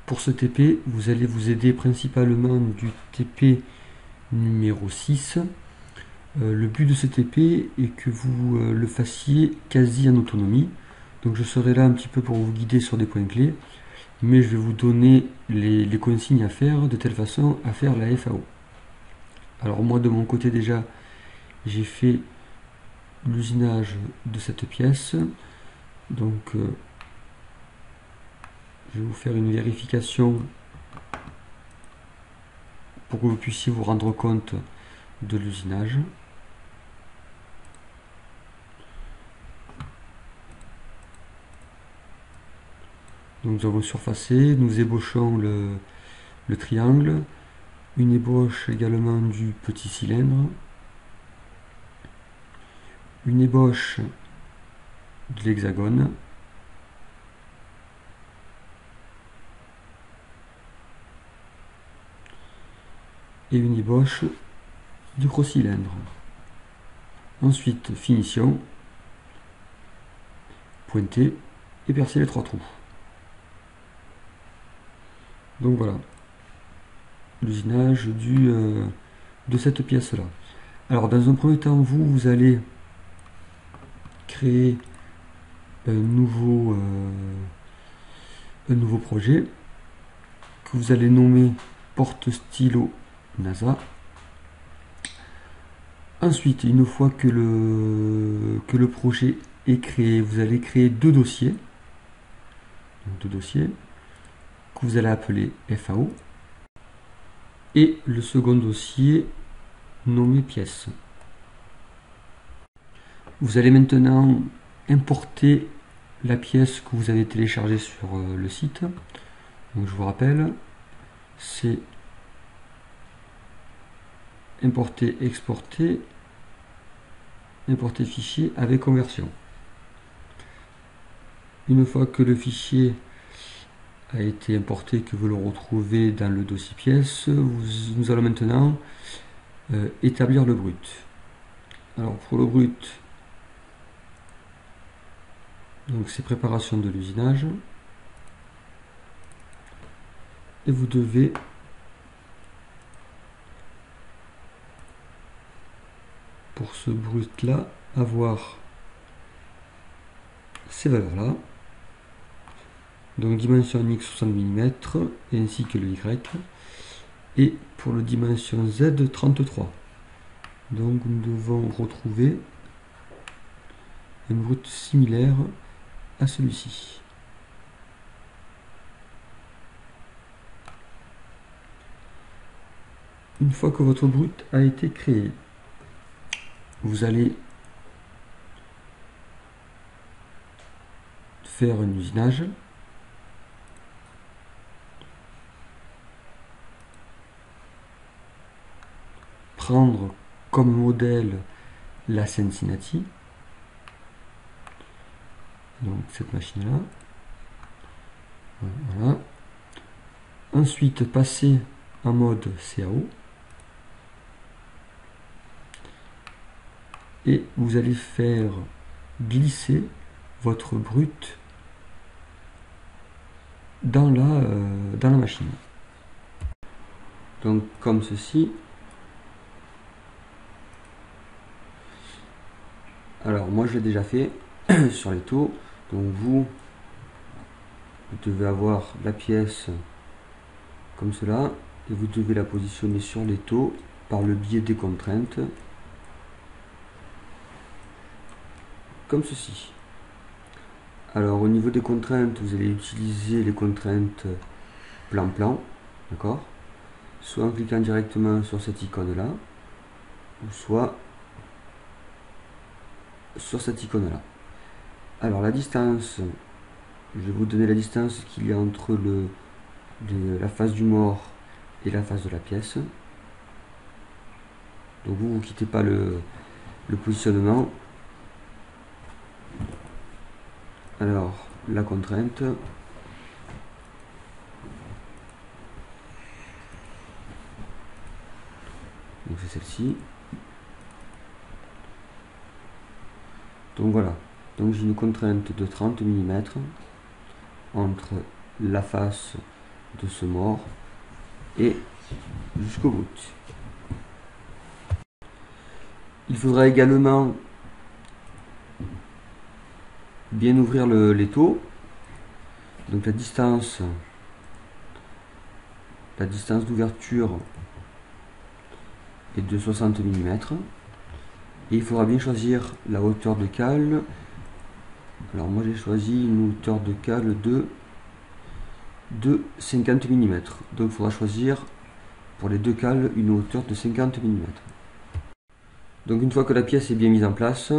pour ce TP, vous allez vous aider principalement du TP numéro 6. Le but de ce TP est que vous le fassiez quasi en autonomie. Donc je serai là un petit peu pour vous guider sur des points clés, mais je vais vous donner les consignes à faire de telle façon à faire la FAO. Alors moi de mon côté déjà, j'ai fait l'usinage de cette pièce. Donc je vais vous faire une vérification pour que vous puissiez vous rendre compte de l'usinage. Donc nous avons surfacé, nous ébauchons le triangle, une ébauche également du petit cylindre, une ébauche de l'hexagone, et une ébauche du gros cylindre. Ensuite, finition, pointer et percer les 3 trous. Donc voilà, l'usinage de cette pièce-là. Alors dans un premier temps, vous allez créer un nouveau projet que vous allez nommer porte-stylo NASA. Ensuite, une fois que le projet est créé, vous allez créer deux dossiers. Donc, deux dossiers que vous allez appeler FAO. Et le second dossier nommé pièce. Vous allez maintenant importer la pièce que vous avez téléchargée sur le site. Donc je vous rappelle, c'est importer, exporter, importer fichier avec conversion. Une fois que le fichier a été importé, que vous le retrouvez dans le dossier pièce, nous allons maintenant établir le brut. Alors pour le brut, donc c'est préparation de l'usinage, et vous devez pour ce brut là avoir ces valeurs là, donc dimension X 60 mm ainsi que le Y, et pour le dimension Z 33. Donc nous devons retrouver un brut similaire à celui-ci. Une fois que votre brut a été créé, vous allez faire un usinage. Prendre comme modèle la Cincinnati, donc cette machine là, voilà. Ensuite passer en mode CAO et vous allez faire glisser votre brut dans la machine, donc comme ceci. Alors moi je l'ai déjà fait sur les taux, donc vous devez avoir la pièce comme cela et vous devez la positionner sur les taux par le biais des contraintes comme ceci. Alors au niveau des contraintes, vous allez utiliser les contraintes plan-plan, d'accord, soit en cliquant directement sur cette icône là, ou soit sur cette icône là. Alors la distance, je vais vous donner la distance qu'il y a entre la face du mort et la face de la pièce. Donc vous ne quittez pas le positionnement. Alors la contrainte, donc c'est celle-ci. Donc voilà, donc j'ai une contrainte de 30 mm entre la face de ce mort et jusqu'au bout. Il faudra également bien ouvrir l'étau. Donc la distance d'ouverture est de 60 mm. Et il faudra bien choisir la hauteur de cale. Alors moi j'ai choisi une hauteur de cale de 50 mm. Donc il faudra choisir pour les deux cales une hauteur de 50 mm. Donc une fois que la pièce est bien mise en place,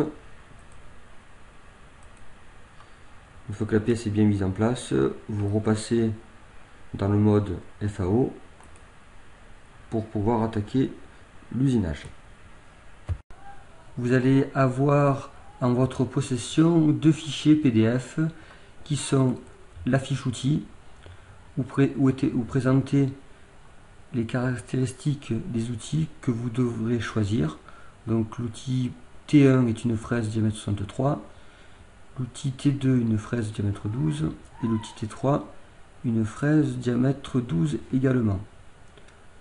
vous repassez dans le mode FAO pour pouvoir attaquer l'usinage. Vous allez avoir en votre possession deux fichiers PDF qui sont la fiche outil où présentez les caractéristiques des outils que vous devrez choisir. Donc l'outil T1 est une fraise diamètre 63, l'outil T2 une fraise diamètre 12 et l'outil T3 une fraise diamètre 12 également.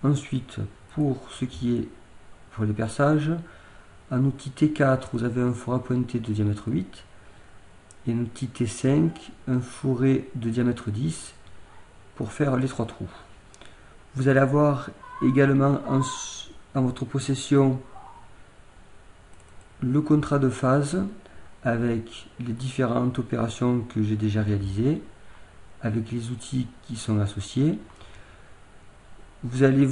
Ensuite, pour ce qui est pour les perçages, en outil T4 vous avez un fourreau pointé de diamètre 8 et en outil T5 un fourré de diamètre 10 pour faire les trois trous. Vous allez avoir également en votre possession le contrat de phase avec les différentes opérations que j'ai déjà réalisées, avec les outils qui sont associés. Vous allez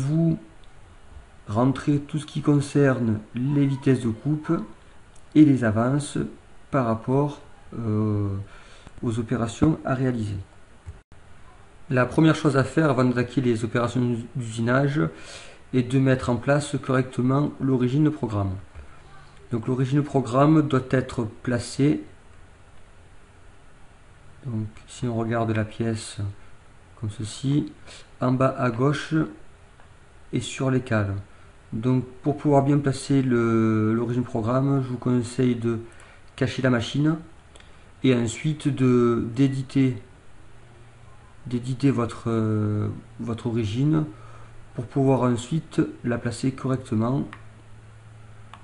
rentrer tout ce qui concerne les vitesses de coupe et les avances par rapport aux opérations à réaliser. La première chose à faire avant d'attaquer les opérations d'usinage est de mettre en place correctement l'origine programme. Donc l'origine programme doit être placée. Donc si on regarde la pièce comme ceci, en bas à gauche et sur les cales. Donc pour pouvoir bien placer l'origine programme, je vous conseille de cacher la machine et ensuite d'éditer votre origine pour pouvoir ensuite la placer correctement,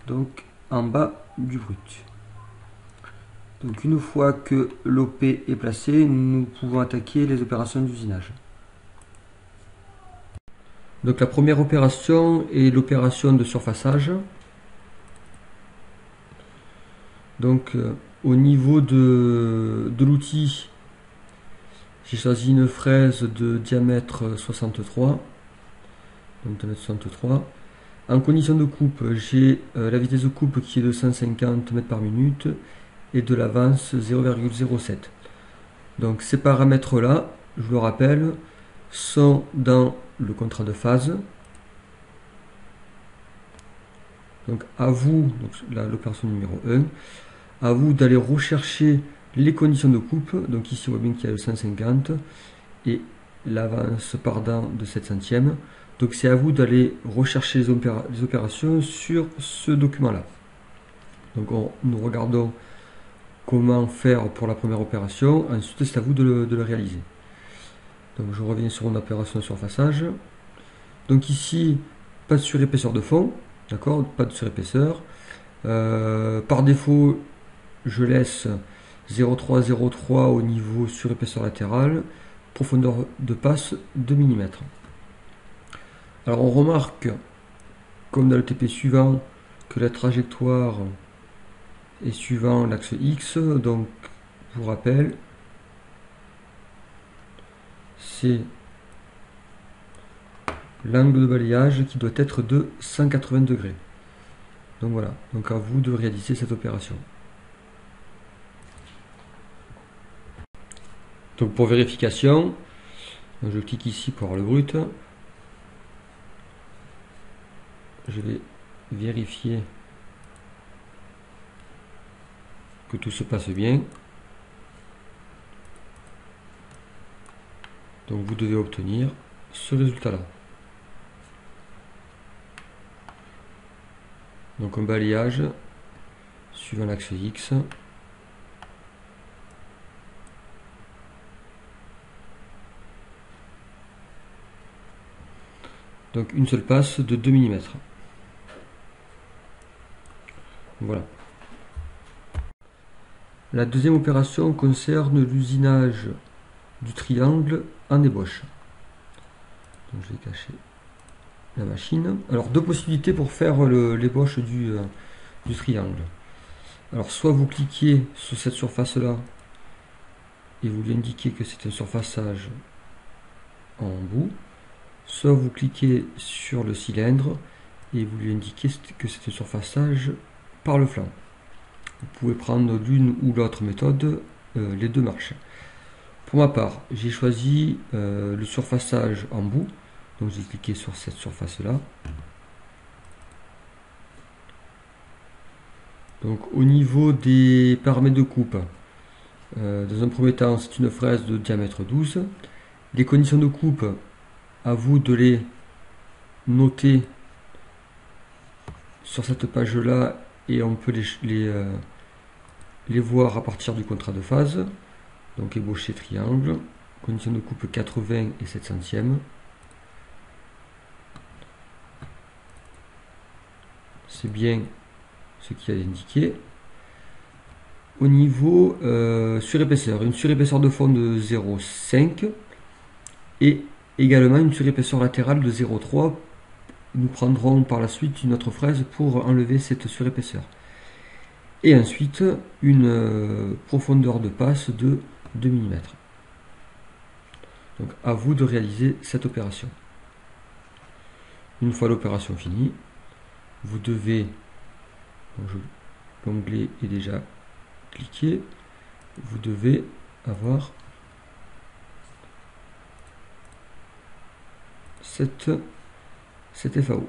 donc en bas du brut. Donc une fois que l'OP est placé, nous pouvons attaquer les opérations d'usinage. Donc la première opération est l'opération de surfaçage. Donc au niveau de l'outil, j'ai choisi une fraise de diamètre 63. Donc diamètre 63. En condition de coupe, j'ai la vitesse de coupe qui est de 150 mètres par minute et de l'avance 0,07. Donc ces paramètres là, je vous le rappelle, sont dans le contrat de phase. Donc à vous, l'opération numéro 1, à vous d'aller rechercher les conditions de coupe. Donc ici on voit bien qu'il y a le 150 et l'avance pardon de 7 centièmes. Donc c'est à vous d'aller rechercher les opérations sur ce document là. Donc nous regardons comment faire pour la première opération, ensuite c'est à vous de le réaliser. Donc je reviens sur mon opération de surfaçage. Donc ici, pas de surépaisseur de fond, d'accord, pas de surépaisseur. Par défaut, je laisse 0,303 au niveau surépaisseur latérale, profondeur de passe 2 mm. Alors on remarque, comme dans le TP suivant, que la trajectoire est suivant l'axe X, donc pour rappel, c'est l'angle de balayage qui doit être de 180 degrés. Donc voilà, donc à vous de réaliser cette opération. Donc pour vérification, je clique ici pour avoir le brut. Je vais vérifier que tout se passe bien. Donc vous devez obtenir ce résultat là. Donc un balayage suivant l'axe X. Donc une seule passe de 2 mm. Voilà. La deuxième opération concerne l'usinage du triangle en ébauche. Donc je vais cacher la machine. Alors deux possibilités pour faire l'ébauche du triangle. Alors soit vous cliquez sur cette surface là et vous lui indiquez que c'est un surfaçage en bout, soit vous cliquez sur le cylindre et vous lui indiquez que c'est un surfaçage par le flanc. Vous pouvez prendre l'une ou l'autre méthode, les deux marchent. Pour ma part, j'ai choisi le surfaçage en bout, donc j'ai cliqué sur cette surface là. Donc au niveau des paramètres de coupe, dans un premier temps c'est une fraise de diamètre 12. Les conditions de coupe, à vous de les noter sur cette page là et on peut les voir à partir du contrat de phase. Donc ébaucher triangle, condition de coupe 80 et 7 centièmes. C'est bien ce qui est indiqué. Au niveau surépaisseur, une surépaisseur de fond de 0,5 et également une surépaisseur latérale de 0,3. Nous prendrons par la suite une autre fraise pour enlever cette surépaisseur. Et ensuite une profondeur de passe de 2 mm. Donc à vous de réaliser cette opération. Une fois l'opération finie, vous devez, l'onglet est déjà cliqué, vous devez avoir cette FAO.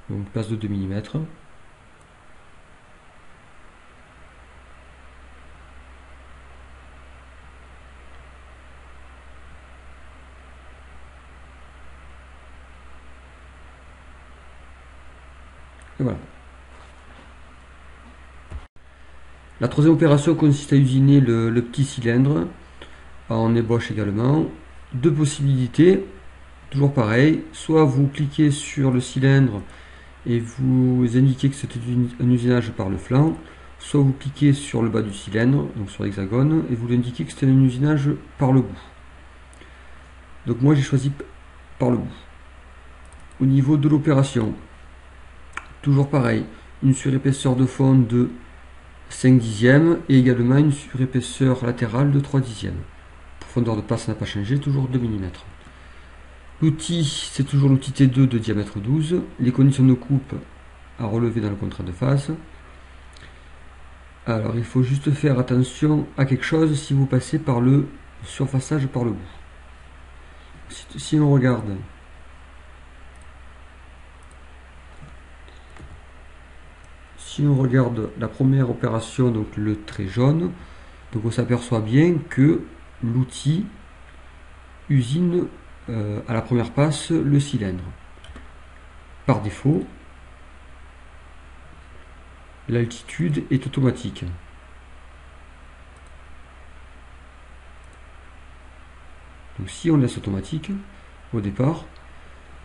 Donc passe de 2 mm. Et voilà. La troisième opération consiste à usiner le petit cylindre en ébauche également. Deux possibilités, toujours pareil, soit vous cliquez sur le cylindre et vous indiquez que c'est un usinage par le flanc, soit vous cliquez sur le bas du cylindre, donc sur l'hexagone, et vous lui indiquez que c'est un usinage par le bout. Donc moi j'ai choisi par le bout. Au niveau de l'opération, toujours pareil, une surépaisseur de fond de 5 dixièmes et également une surépaisseur latérale de 3 dixièmes. Profondeur de passe n'a pas changé, toujours 2 mm. L'outil, c'est toujours l'outil T2 de diamètre 12. Les conditions de coupe à relever dans le contrat de phase. Alors il faut juste faire attention à quelque chose si vous passez par le surfaçage par le bout. Si on regarde la première opération, donc le trait jaune, donc on s'aperçoit bien que l'outil usine à la première passe le cylindre. Par défaut, l'altitude est automatique. Donc si on laisse automatique au départ,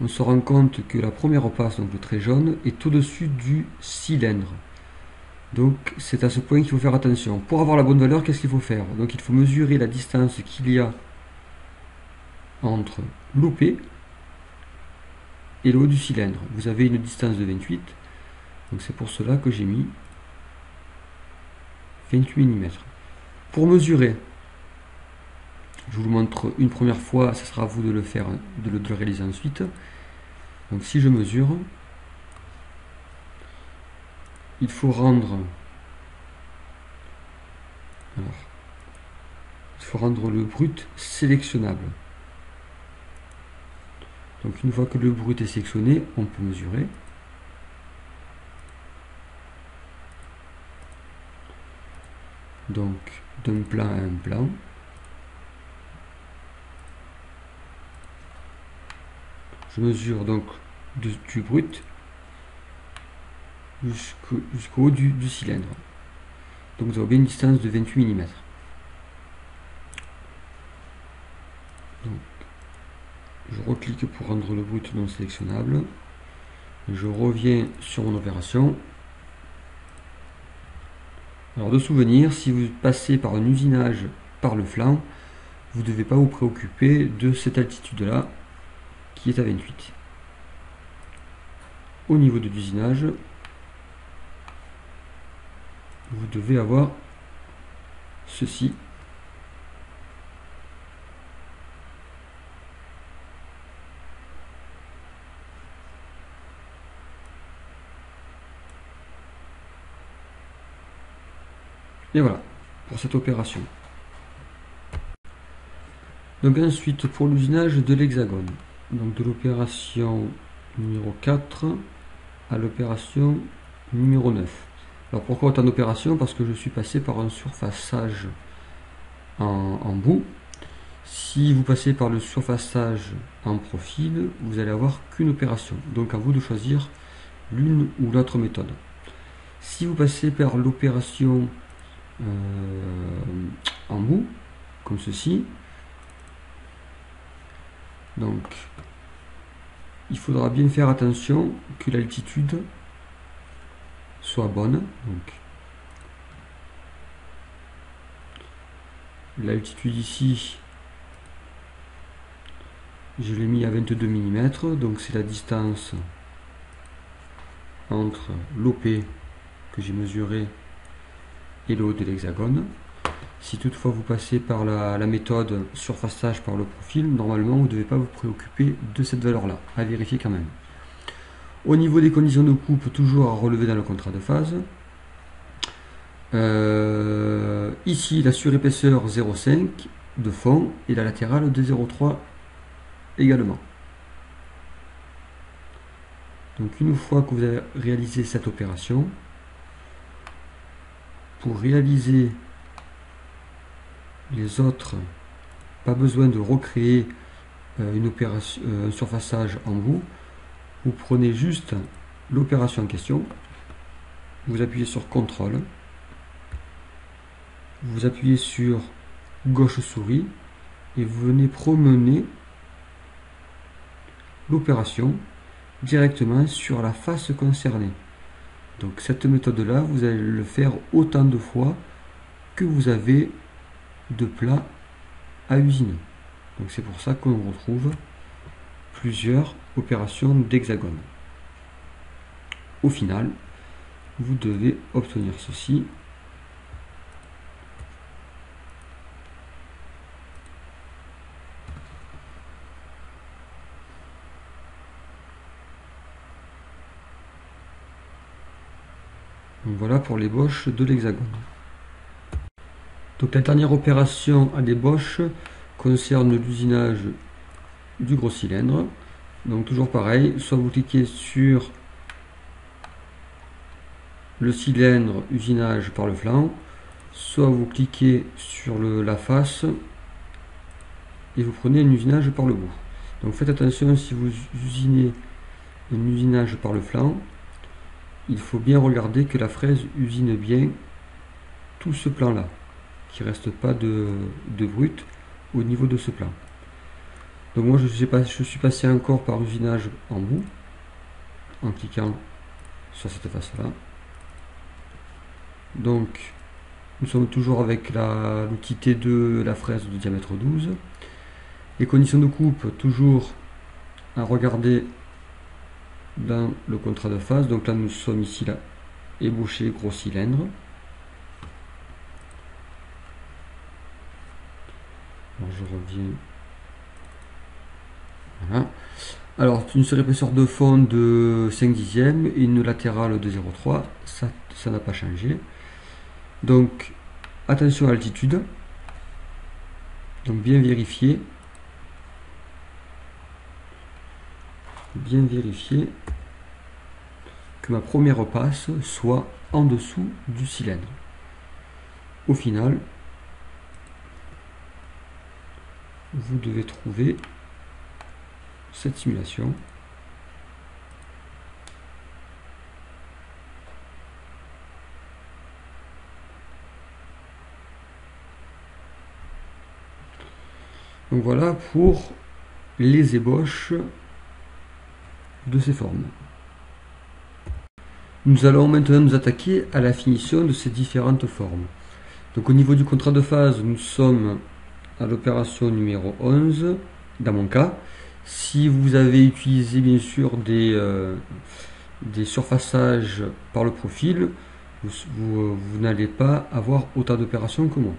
on se rend compte que la première passe, donc le trait jaune, est au-dessus du cylindre. Donc c'est à ce point qu'il faut faire attention. Pour avoir la bonne valeur, qu'est-ce qu'il faut faire? Donc il faut mesurer la distance qu'il y a entre l'OP et le haut du cylindre. Vous avez une distance de 28, donc c'est pour cela que j'ai mis 28 mm. Pour mesurer, je vous le montre une première fois, ce sera à vous de le faire, de le réaliser ensuite. Donc si je mesure, il faut rendre le brut sélectionnable. Donc une fois que le brut est sélectionné, on peut mesurer. Donc d'un plan à un plan. Je mesure donc du brut jusqu'au haut du cylindre. Donc vous avez une distance de 28 mm. Donc Je reclique pour rendre le brut non sélectionnable. Je reviens sur mon opération. Alors de souvenir, si vous passez par un usinage par le flanc, vous ne devez pas vous préoccuper de cette altitude-là qui est à 28. Au niveau de l'usinage, vous devez avoir ceci. Et voilà, pour cette opération. Donc ensuite, pour l'usinage de l'hexagone, donc de l'opération numéro 4 à l'opération numéro 9. Alors pourquoi autant d'opérations? Parce que je suis passé par un surfaçage en bout. Si vous passez par le surfaçage en profil, vous allez avoir qu'une opération. Donc à vous de choisir l'une ou l'autre méthode. Si vous passez par l'opération en bout, comme ceci, donc il faudra bien faire attention que l'altitude soit bonne. Donc l'altitude ici, je l'ai mis à 22 mm, donc c'est la distance entre l'OP que j'ai mesuré et le haut de l'hexagone. Si toutefois vous passez par la méthode surfaçage par le profil, normalement vous ne devez pas vous préoccuper de cette valeur-là, à vérifier quand même. Au niveau des conditions de coupe, toujours à relever dans le contrat de phase. Ici, la surépaisseur 0,5 de fond et la latérale de 0,3 également. Donc une fois que vous avez réalisé cette opération, pour réaliser les autres, pas besoin de recréer une opération, un surfaçage en bout. Vous prenez juste l'opération en question, vous appuyez sur CTRL, vous appuyez sur gauche souris et vous venez promener l'opération directement sur la face concernée. Donc cette méthode-là, vous allez le faire autant de fois que vous avez de plats à usiner. Donc c'est pour ça qu'on retrouve plusieurs opérations d'hexagone. Au final, vous devez obtenir ceci. Donc voilà pour l'ébauche de l'hexagone. Donc la dernière opération à l'ébauche concerne l'usinage du gros cylindre. Donc toujours pareil, soit vous cliquez sur le cylindre usinage par le flanc, soit vous cliquez sur la face et vous prenez un usinage par le bout. Donc faites attention, si vous usinez un usinage par le flanc, il faut bien regarder que la fraise usine bien tout ce plan là, qu'il ne reste pas de brut au niveau de ce plan. Donc moi je suis passé encore par usinage en bout en cliquant sur cette face là. Donc nous sommes toujours avec l'outil T2, la fraise de diamètre 12. Les conditions de coupe, toujours à regarder dans le contrat de phase. Donc là nous sommes ici là, ébauché gros cylindre. Alors je reviens. Voilà. Alors une seule épaisseur de fond de 5 dixièmes et une latérale de 0,3, ça n'a pas changé. Donc attention à l'altitude, donc bien vérifier que ma première passe soit en dessous du cylindre. Au final, vous devez trouver cette simulation. Donc voilà pour les ébauches de ces formes. Nous allons maintenant nous attaquer à la finition de ces différentes formes. Donc au niveau du contrat de phase, nous sommes à l'opération numéro 11, dans mon cas. Si vous avez utilisé bien sûr des surfaçages par le profil, vous n'allez pas avoir autant d'opérations que moi.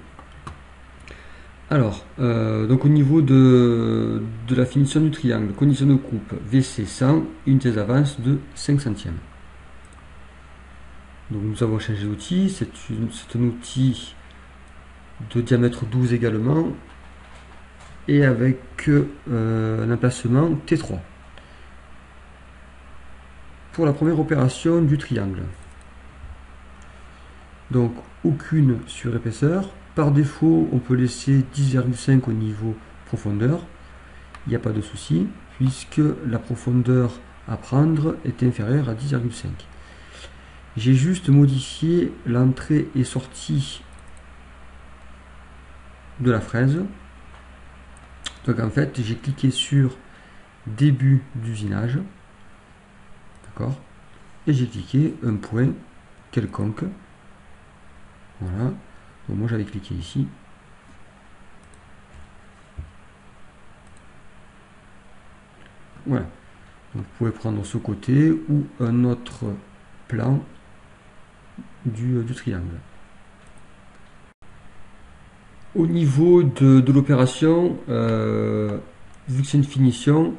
Alors, donc au niveau de la finition du triangle, condition de coupe VC 100, unité d'avance de 5 centièmes. Donc nous avons changé d'outil, c'est un outil de diamètre 12 également, et avec un emplacement T3. Pour la première opération du triangle. Donc aucune surépaisseur. Par défaut, on peut laisser 10,5 au niveau profondeur. Il n'y a pas de souci, puisque la profondeur à prendre est inférieure à 10,5. J'ai juste modifié l'entrée et sortie de la fraise. Donc en fait, j'ai cliqué sur début d'usinage. D'accord. Et j'ai cliqué un point quelconque. Voilà. Donc moi j'avais cliqué ici. Voilà. Donc vous pouvez prendre ce côté ou un autre plan du triangle. Au niveau de l'opération, vu que c'est une finition,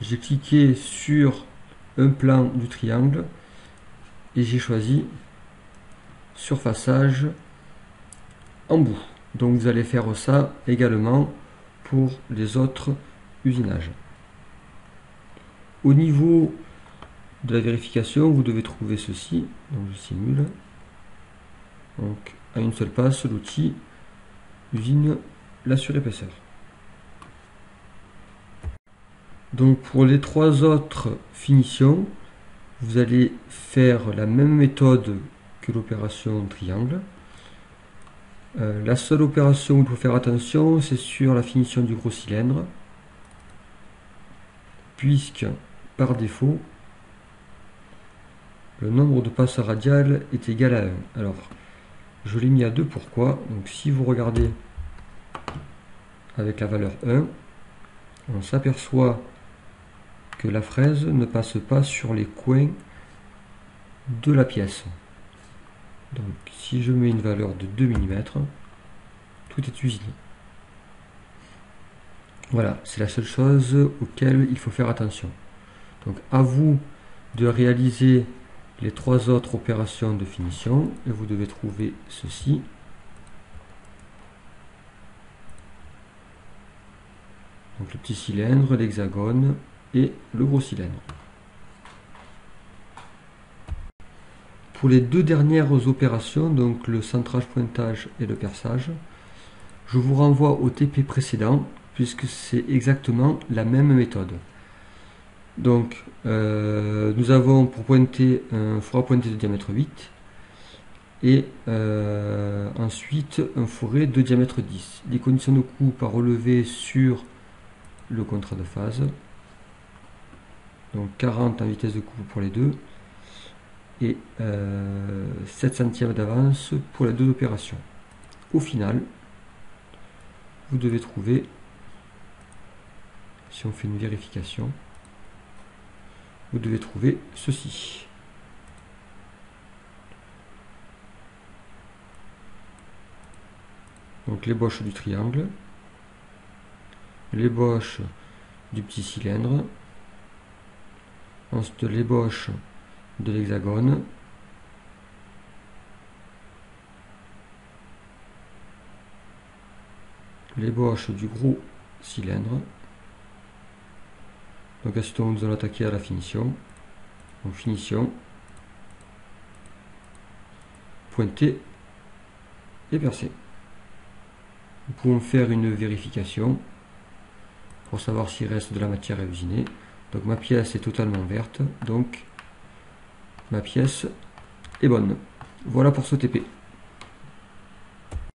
j'ai cliqué sur un plan du triangle et j'ai choisi surfaçage en bout. Donc vous allez faire ça également pour les autres usinages. Au niveau de la vérification, vous devez trouver ceci. Donc je simule. Donc à une seule passe, l'outil usine la surépaisseur. Donc pour les trois autres finitions, vous allez faire la même méthode que l'opération triangle. La seule opération où il faut faire attention, c'est sur la finition du gros cylindre, puisque par défaut, le nombre de passes radiales est égal à 1. Alors, je l'ai mis à 2, pourquoi? Donc si vous regardez avec la valeur 1, on s'aperçoit que la fraise ne passe pas sur les coins de la pièce. Donc si je mets une valeur de 2 mm, tout est usiné. Voilà, c'est la seule chose auquel il faut faire attention. Donc à vous de réaliser les trois autres opérations de finition et vous devez trouver ceci. Donc le petit cylindre, l'hexagone et le gros cylindre. Pour les deux dernières opérations, donc le centrage pointage et le perçage, je vous renvoie au TP précédent puisque c'est exactement la même méthode. Donc nous avons pour pointer un four à pointer de diamètre 8 et ensuite un fourré de diamètre 10. Les conditions de coupe à relever sur le contrat de phase. Donc 40 en vitesse de coupe pour les deux et 7 centièmes d'avance pour les deux opérations. Au final, vous devez trouver, si on fait une vérification, vous devez trouver ceci. Donc l'ébauche du triangle, l'ébauche du petit cylindre, ensuite l'ébauche de l'hexagone, l'ébauche du gros cylindre. Donc ensuite nous allons attaquer à la finition. Donc finition, pointer et percer. Nous pouvons faire une vérification pour savoir s'il reste de la matière à usiner. Donc ma pièce est totalement verte, donc ma pièce est bonne. Voilà pour ce TP.